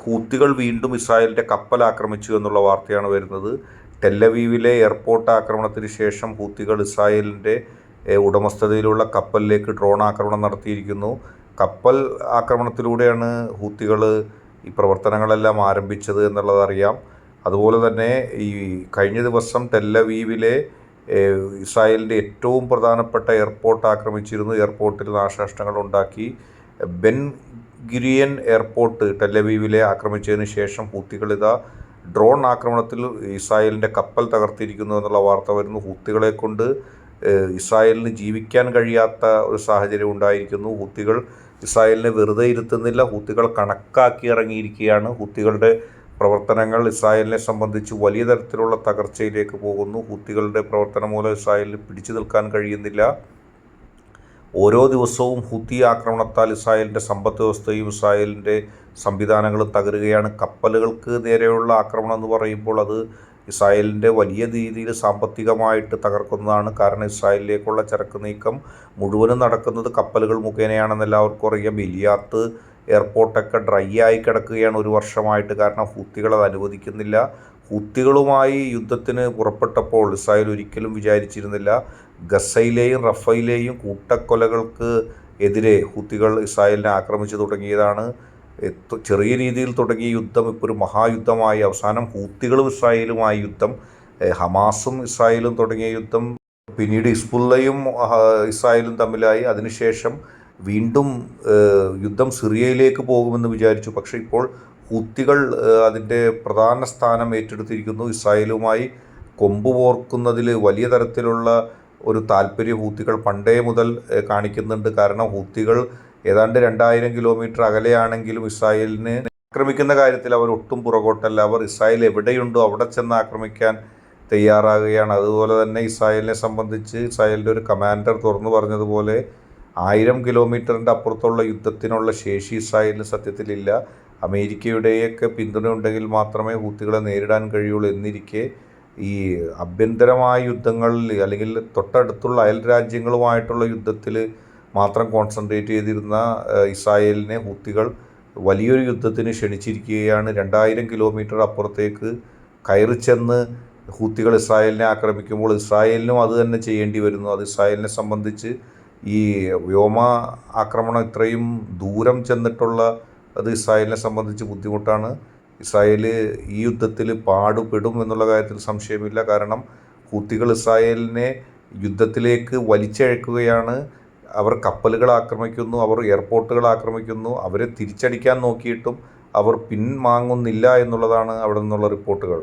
ഹൂത്തികൾ വീണ്ടും ഇസ്രായേലിൻ്റെ കപ്പൽ ആക്രമിച്ചു എന്നുള്ള വാർത്തയാണ് വരുന്നത്. ടെല്ലവീവിലെ എയർപോർട്ട് ആക്രമണത്തിന് ശേഷം ഹൂത്തികൾ ഇസ്രായേലിൻ്റെ ഉടമസ്ഥതയിലുള്ള കപ്പലിലേക്ക് ഡ്രോൺ ആക്രമണം നടത്തിയിരിക്കുന്നു. കപ്പൽ ആക്രമണത്തിലൂടെയാണ് ഹൂത്തികൾ ഈ പ്രവർത്തനങ്ങളെല്ലാം ആരംഭിച്ചത് എന്നുള്ളതറിയാം. അതുപോലെ തന്നെ ഈ കഴിഞ്ഞ ദിവസം ടെല്ലവീവിലെ ഇസ്രായേലിൻ്റെ ഏറ്റവും പ്രധാനപ്പെട്ട എയർപോർട്ട് ആക്രമിച്ചിരുന്നു. എയർപോർട്ടിൽ നാശനഷ്ടങ്ങൾ ഉണ്ടാക്കി. ബെൻ ഗുരിയൻ എയർപോർട്ട് ടെല്ലവീവിലെ ആക്രമിച്ചതിന് ശേഷം ഹൂത്തികൾ ഡ്രോൺ ആക്രമണത്തിൽ ഇസ്രായേലിൻ്റെ കപ്പൽ തകർത്തിരിക്കുന്നു എന്നുള്ള വാർത്ത വരുന്നു. ഹൂത്തികളെ കൊണ്ട് ഇസ്രായേലിന് ജീവിക്കാൻ കഴിയാത്ത ഒരു സാഹചര്യം ഉണ്ടായിരിക്കുന്നു. ഹൂത്തികൾ ഇസ്രായേലിനെ വെറുതെ ഇരുത്തുന്നില്ല. ഹൂത്തികൾ കണക്കാക്കി ഇറങ്ങിയിരിക്കുകയാണ്. ഹൂത്തികളുടെ പ്രവർത്തനങ്ങൾ ഇസ്രായേലിനെ സംബന്ധിച്ച് വലിയ തരത്തിലുള്ള തകർച്ചയിലേക്ക് പോകുന്നു. ഹൂത്തികളുടെ പ്രവർത്തനം മൂലം ഇസ്രായേലിന് പിടിച്ചു നിൽക്കാൻ കഴിയുന്നില്ല. ഓരോ ദിവസവും ഹൂത്തി ആക്രമണത്താൽ ഇസ്രായേലിൻ്റെ സമ്പദ് വ്യവസ്ഥയും ഇസ്രായേലിൻ്റെ സംവിധാനങ്ങളും തകരുകയാണ്. കപ്പലുകൾക്ക് നേരെയുള്ള ആക്രമണം എന്ന് പറയുമ്പോൾ അത് ഇസ്രായേലിൻ്റെ വലിയ രീതിയിൽ സാമ്പത്തികമായിട്ട് തകർക്കുന്നതാണ്. കാരണം ഇസ്രായേലിലേക്കുള്ള ചരക്ക് നീക്കം മുഴുവനും നടക്കുന്നത് കപ്പലുകൾ മുഖേനയാണെന്ന് എല്ലാവർക്കും അറിയാം. ഇലിയാത്ത് എയർപോർട്ടൊക്കെ ഡ്രൈ ആയി കിടക്കുകയാണ് ഒരു വർഷമായിട്ട്. കാരണം ഹൂത്തികൾ അത് അനുവദിക്കുന്നില്ല. ഹൂത്തികളുമായി യുദ്ധത്തിന് പുറപ്പെട്ടപ്പോൾ ഇസ്രായേൽ ഒരിക്കലും വിചാരിച്ചിരുന്നില്ല ഗസയിലെയും റഫയിലെയും കൂട്ടക്കൊലകൾക്ക് എതിരെ ഹൂത്തികൾ ഇസ്രായേലിനെ ആക്രമിച്ചു തുടങ്ങിയതാണ്. ചെറിയ രീതിയിൽ തുടങ്ങിയ യുദ്ധം ഇപ്പോൾ ഒരു മഹായുദ്ധമായി അവസാനം ഹൂത്തികളും ഇസ്രായേലുമായി യുദ്ധം, ഹമാസും ഇസ്രായേലും തുടങ്ങിയ യുദ്ധം, പിന്നീട് ഹിസ്ബുള്ളയും ഇസ്രായേലും തമ്മിലായി. അതിനുശേഷം വീണ്ടും യുദ്ധം സിറിയയിലേക്ക് പോകുമെന്ന് വിചാരിച്ചു. പക്ഷേ ഇപ്പോൾ ഹൂത്തികൾ അതിൻ്റെ പ്രധാന സ്ഥാനം ഏറ്റെടുത്തിരിക്കുന്നു. ഇസ്രായേലുമായി കൊമ്പ് കോർക്കുന്നതിൽ വലിയ തരത്തിലുള്ള ഒരു താല്പര്യം ഹൂത്തികൾ പണ്ടേ മുതൽ കാണിക്കുന്നുണ്ട്. കാരണം ഹൂത്തികൾ ഏതാണ്ട് 2000 കിലോമീറ്റർ അകലെയാണെങ്കിലും ഇസ്രായേലിനെ ആക്രമിക്കുന്ന കാര്യത്തിൽ അവർ ഒട്ടും പുറകോട്ടല്ല. അവർ ഇസ്രായേൽ എവിടെയുണ്ടോ അവിടെ ചെന്ന് ആക്രമിക്കാൻ തയ്യാറാകുകയാണ്. അതുപോലെ തന്നെ ഇസ്രായേലിനെ സംബന്ധിച്ച് ഇസ്രായേലിൻ്റെ ഒരു കമാൻഡർ തുറന്നു പറഞ്ഞതുപോലെ 1000 കിലോമീറ്ററിൻ്റെ അപ്പുറത്തുള്ള യുദ്ധത്തിനുള്ള ശേഷി ഇസ്രായേലിന് സത്യത്തിലില്ല. അമേരിക്കയുടെയൊക്കെ പിന്തുണ ഉണ്ടെങ്കിൽ മാത്രമേ ഹൂത്തികളെ നേരിടാൻ കഴിയുള്ളൂ. എന്നിരിക്കെ ഈ ആഭ്യന്തരമായ യുദ്ധങ്ങളിൽ അല്ലെങ്കിൽ തൊട്ടടുത്തുള്ള അയൽ രാജ്യങ്ങളുമായിട്ടുള്ള യുദ്ധത്തിൽ മാത്രം കോൺസെൻട്രേറ്റ് ചെയ്തിരുന്ന ഇസ്രായേലിനെ ഹൂത്തികൾ വലിയൊരു യുദ്ധത്തിന് ക്ഷണിച്ചിരിക്കുകയാണ്. 2000 കിലോമീറ്റർ അപ്പുറത്തേക്ക് കയറി ചെന്ന് ഹൂത്തികൾ ഇസ്രായേലിനെ ആക്രമിക്കുമ്പോൾ ഇസ്രായേലിനും അത് തന്നെ ചെയ്യേണ്ടി വരുന്നു. അത് ഇസ്രായേലിനെ സംബന്ധിച്ച് ഈ വ്യോമ ആക്രമണം ഇത്രയും ദൂരം ചെന്നിട്ടുള്ള അത് ഇസ്രായേലിനെ സംബന്ധിച്ച് ബുദ്ധിമുട്ടാണ്. ഇസ്രായേൽ ഈ യുദ്ധത്തിൽ പാടുപെടും എന്നുള്ള കാര്യത്തിൽ സംശയമില്ല. കാരണം ഹൂത്തികൾ ഇസ്രായേലിനെ യുദ്ധത്തിലേക്ക് വലിച്ചഴക്കുകയാണ്. അവർ കപ്പലുകൾ ആക്രമിക്കുന്നു, അവർ എയർപോർട്ടുകൾ ആക്രമിക്കുന്നു. അവരെ തിരിച്ചടിക്കാൻ നോക്കിയിട്ടും അവർ പിൻവാങ്ങുന്നില്ല എന്നുള്ളതാണ് അവിടെ നിന്നുള്ള റിപ്പോർട്ടുകൾ.